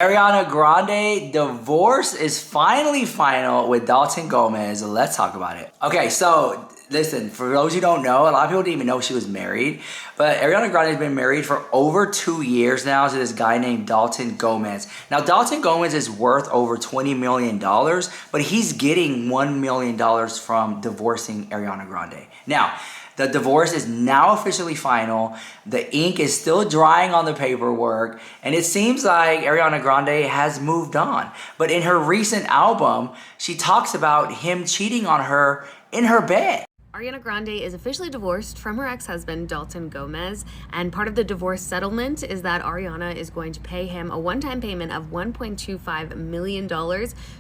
Ariana Grande divorce is finally final with Dalton Gomez. Let's talk about it. Okay, so listen, for those who don't know, a lot of people didn't even know she was married, but Ariana Grande has been married for over 2 years now to this guy named Dalton Gomez. Now, Dalton Gomez is worth over $20 million, but he's getting $1 million from divorcing Ariana Grande. Now, the divorce is now officially final. The ink is still drying on the paperwork, and it seems like Ariana Grande has moved on. But in her recent album, she talks about him cheating on her in her bed. Ariana Grande is officially divorced from her ex-husband, Dalton Gomez, and part of the divorce settlement is that Ariana is going to pay him a one-time payment of $1.25 million.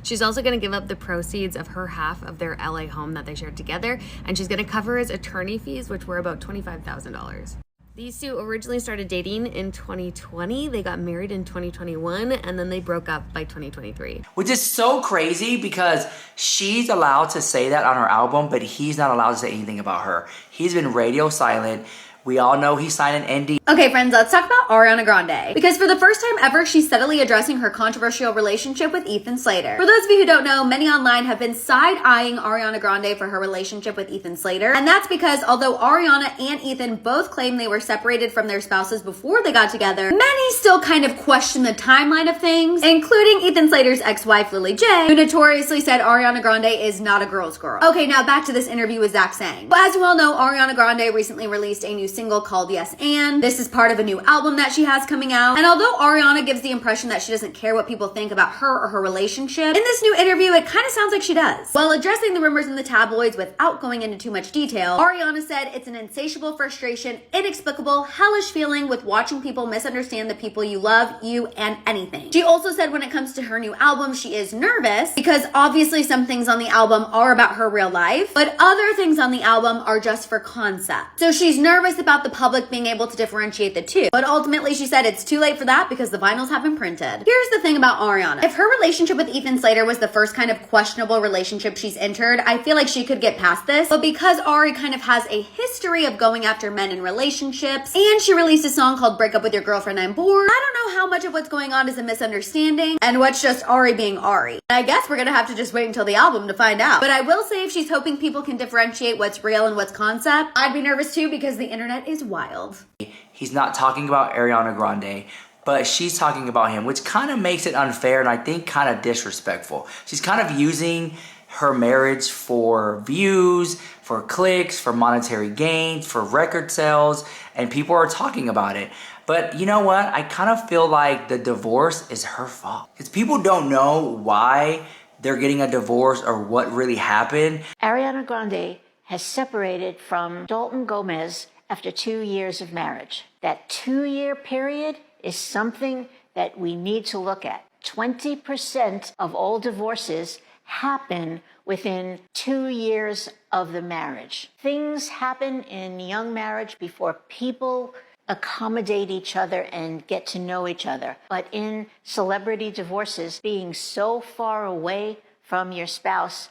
She's also going to give up the proceeds of her half of their LA home that they shared together, and she's going to cover his attorney fees, which were about $25,000. These two originally started dating in 2020. They got married in 2021, and then they broke up by 2023. Which is so crazy because she's allowed to say that on her album, but he's not allowed to say anything about her. He's been radio silent. We all know he signed an NDA. Okay, friends, let's talk about Ariana Grande. Because for the first time ever, she's steadily addressing her controversial relationship with Ethan Slater. For those of you who don't know, many online have been side-eyeing Ariana Grande for her relationship with Ethan Slater. And that's because although Ariana and Ethan both claim they were separated from their spouses before they got together, many still kind of question the timeline of things, including Ethan Slater's ex-wife, Lily J, who notoriously said Ariana Grande is not a girl's girl. Okay, now back to this interview with Zach Sang. But as you all know, Ariana Grande recently released a new single called Yes And. This is part of a new album that she has coming out. And although Ariana gives the impression that she doesn't care what people think about her or her relationship, in this new interview, it kind of sounds like she does. While addressing the rumors in the tabloids without going into too much detail, Ariana said it's an insatiable frustration, inexplicable, hellish feeling with watching people misunderstand the people you love, you, and anything. She also said when it comes to her new album, she is nervous because obviously some things on the album are about her real life, but other things on the album are just for concept. So she's nervous about the public being able to differentiate the two. But ultimately, she said it's too late for that because the vinyls have been printed. Here's the thing about Ariana. If her relationship with Ethan Slater was the first kind of questionable relationship she's entered, I feel like she could get past this. But because Ari kind of has a history of going after men in relationships, and she released a song called Break Up With Your Girlfriend, I'm Bored, I don't know how much of what's going on is a misunderstanding and what's just Ari being Ari. I guess we're gonna have to just wait until the album to find out. But I will say if she's hoping people can differentiate what's real and what's concept, I'd be nervous too because the internet is wild. He's not talking about Ariana Grande, but she's talking about him, which kind of makes it unfair and I think kind of disrespectful. She's kind of using her marriage for views, for clicks, for monetary gains, for record sales, and people are talking about it. But you know what? I kind of feel like the divorce is her fault. Because people don't know why they're getting a divorce or what really happened. Ariana Grande has separated from Dalton Gomez after 2 years of marriage. That 2-year period is something that we need to look at. 20% of all divorces happen within 2 years of the marriage. Things happen in young marriage before people accommodate each other and get to know each other. But in celebrity divorces, being so far away from your spouse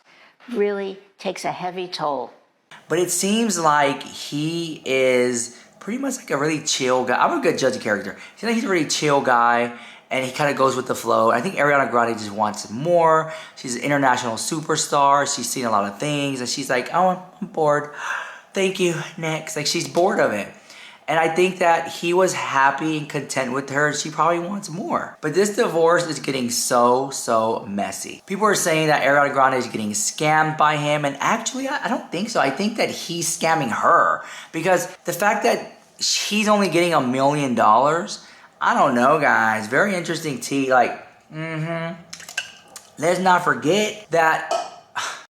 really takes a heavy toll. But it seems like he is pretty much like a really chill guy. I'm a good judge of character. It seems like he's a really chill guy, and he kind of goes with the flow. I think Ariana Grande just wants more. She's an international superstar. She's seen a lot of things, and she's like, oh, I'm bored. Thank you, next. Like, she's bored of it. And I think that he was happy and content with her. She probably wants more. But this divorce is getting so messy. People are saying that Ariana Grande is getting scammed by him. And actually, I don't think so. I think that he's scamming her. Because the fact that he's only getting $1 million, I don't know, guys. Very interesting tea. Like, let's not forget that.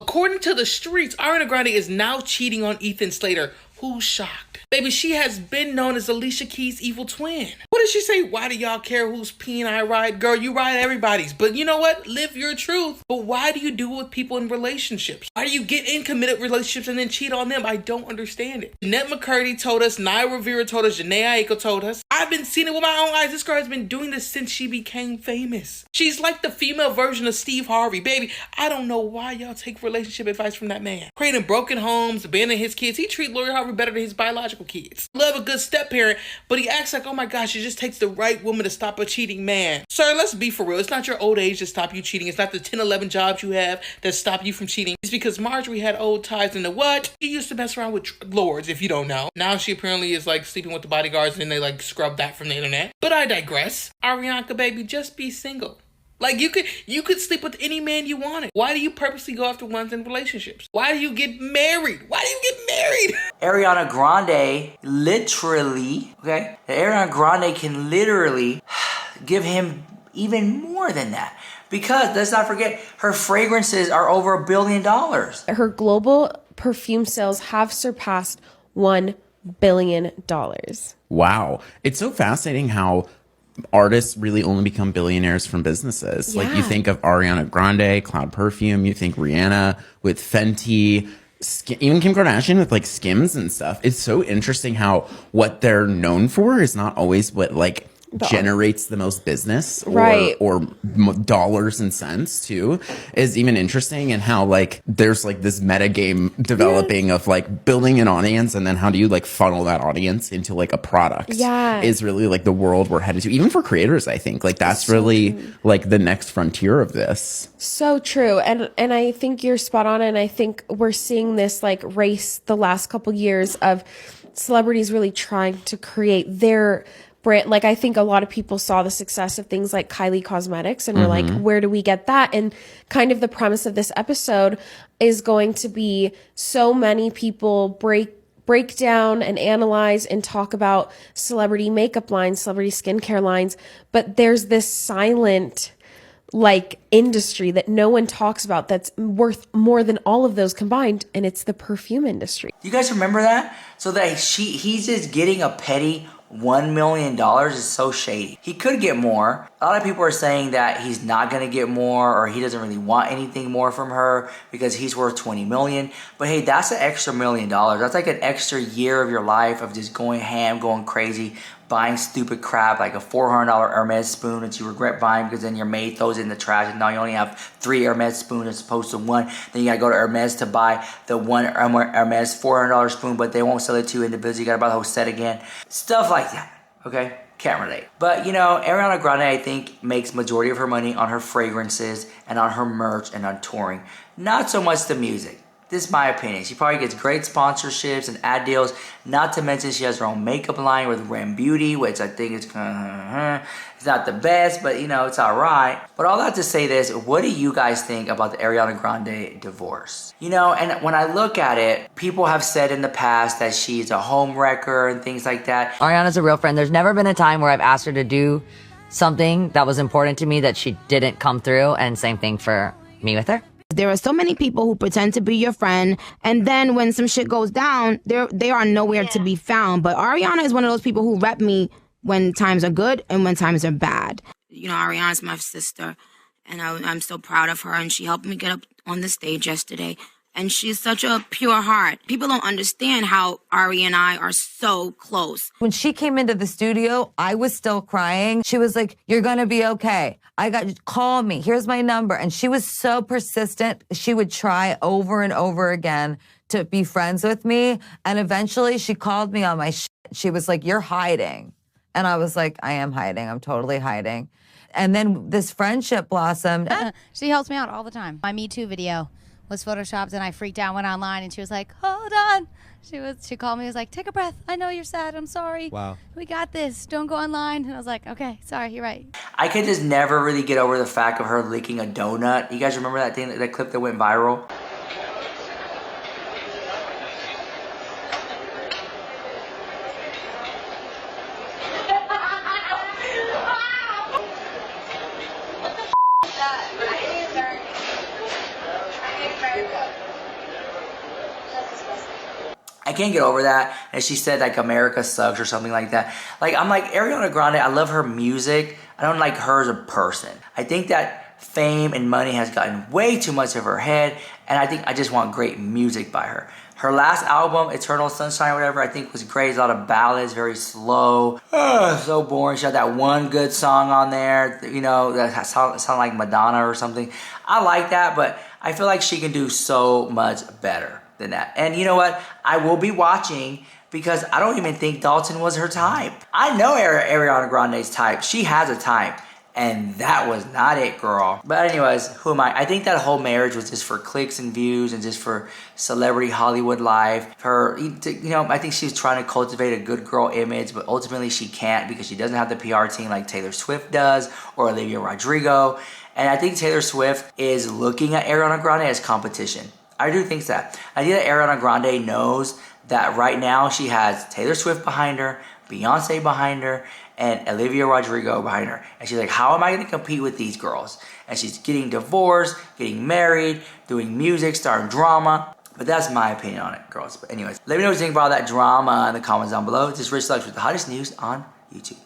According to the streets, Ariana Grande is now cheating on Ethan Slater. Who's shocked? Baby, she has been known as Alicia Keys' evil twin. What did she say? Why do y'all care whose peen I ride? Girl, you ride everybody's. But you know what? Live your truth. But why do you do it with people in relationships? Why do you get in committed relationships and then cheat on them? I don't understand it. Jeanette McCurdy told us, Naya Rivera told us, Janae Aiko told us. I've been seeing it with my own eyes. This girl has been doing this since she became famous. She's like the female version of Steve Harvey. Baby, I don't know why y'all take relationship advice from that man. Creating broken homes, abandoning his kids. He treat Lori Harvey better than his biological kids. Love a good step parent, but he acts like, oh my gosh, it's just takes the right woman to stop a cheating man. Sir, let's be for real. It's not your old age that stop you cheating. It's not the 10, 11 jobs you have that stop you from cheating. It's because Marjorie had old ties into what? She used to mess around with lords, if you don't know. Now she apparently is like sleeping with the bodyguards and then they like scrub that from the internet. But I digress. Ariana, baby, just be single. Like, you could sleep with any man you wanted. Why do you purposely go after ones in relationships? Why do you get married? Ariana Grande literally, okay? Ariana Grande can literally give him even more than that. Because, let's not forget, her fragrances are over $1 billion. Her global perfume sales have surpassed $1 billion. Wow. It's so fascinating how artists really only become billionaires from businesses. Yeah. Like, you think of Ariana Grande, Cloud Perfume, you think Rihanna with Fenty, even Kim Kardashian with like Skims and stuff. It's so interesting how what they're known for is not always what like generates the most business or dollars and cents too, is even interesting. And how like there's like this meta game developing of like building an audience, and then how do you like funnel that audience into like a product is really like the world we're headed to, even for creators. I think like that's really like the next frontier of this. So true. And I think you're spot on. And I think we're seeing this like race the last couple years of celebrities really trying to create their brand. Like, I think a lot of people saw the success of things like Kylie Cosmetics and were like, where do we get that? And kind of the premise of this episode is going to be so many people break down and analyze and talk about celebrity makeup lines, celebrity skincare lines. But there's this silent like industry that no one talks about that's worth more than all of those combined, and it's the perfume industry. You guys remember that? So that he's just getting a petty $1 million is so shady. He could get more. A lot of people are saying that he's not going to get more, or he doesn't really want anything more from her because he's worth $20 million. But hey, that's an extra $1 million. That's like an extra year of your life of just going ham, going crazy, buying stupid crap like a $400 Hermes spoon that you regret buying because then your maid throws it in the trash and now you only have 3 Hermes spoons as opposed to 1. Then you gotta go to Hermes to buy the 1 Hermes $400 spoon, but they won't sell it to you individually. You gotta buy the whole set again. Stuff like that, okay? Can't relate. But, you know, Ariana Grande, I think, makes majority of her money on her fragrances and on her merch and on touring. Not so much the music. This is my opinion. She probably gets great sponsorships and ad deals. Not to mention she has her own makeup line with Ram Beauty, which I think is it's not the best, but you know, it's alright. But all that to say this, what do you guys think about the Ariana Grande divorce? You know, and when I look at it, people have said in the past that she's a home wrecker and things like that. Ariana's a real friend. There's never been a time where I've asked her to do something that was important to me that she didn't come through, and same thing for me with her. There are so many people who pretend to be your friend, and then when some shit goes down, they are nowhere to be found. But Ariana is one of those people who rep me when times are good and when times are bad. You know, Ariana's my sister, and I'm so proud of her, and she helped me get up on the stage yesterday. And she's such a pure heart. People don't understand how Ari and I are so close. When she came into the studio, I was still crying. She was like, "You're gonna be okay. Call me. Here's my number." And she was so persistent. She would try over and over again to be friends with me. And eventually she called me on my shit. She was like, "You're hiding." And I was like, "I am hiding. I'm totally hiding." And then this friendship blossomed. She helps me out all the time. My Me Too video was photoshopped and I freaked out, went online, and she was like, "Hold on." She called me, was like, "Take a breath. I know you're sad. I'm sorry. Wow. We got this. Don't go online." And I was like, "Okay, sorry, you're right." I could just never really get over the fact of her licking a donut. You guys remember that thing, that clip that went viral? I can't get over that. And she said like America sucks or something like that. Like, I'm like, Ariana Grande, I love her music. I don't like her as a person. I think that fame and money has gotten way too much of her head. And I think I just want great music by her. Her last album, Eternal Sunshine or whatever, I think was great. A lot of ballads, very slow. So boring. She had that one good song on there, you know, that sounded like Madonna or something. I like that, but I feel like she can do so much better than that. And you know what? I will be watching because I don't even think Dalton was her type. I know Ariana Grande's type. She has a type. And that was not it, girl. But anyways, who am I? I think that whole marriage was just for clicks and views and just for celebrity Hollywood life. I think she was trying to cultivate a good girl image, but ultimately she can't because she doesn't have the PR team like Taylor Swift does or Olivia Rodrigo. And I think Taylor Swift is looking at Ariana Grande as competition. I do think that. I think that Ariana Grande knows that right now she has Taylor Swift behind her, Beyonce behind her, and Olivia Rodrigo behind her. And she's like, how am I going to compete with these girls? And she's getting divorced, getting married, doing music, starting drama. But that's my opinion on it, girls. But anyways, let me know what you think about all that drama in the comments down below. This is Rich Lux with the hottest news on YouTube.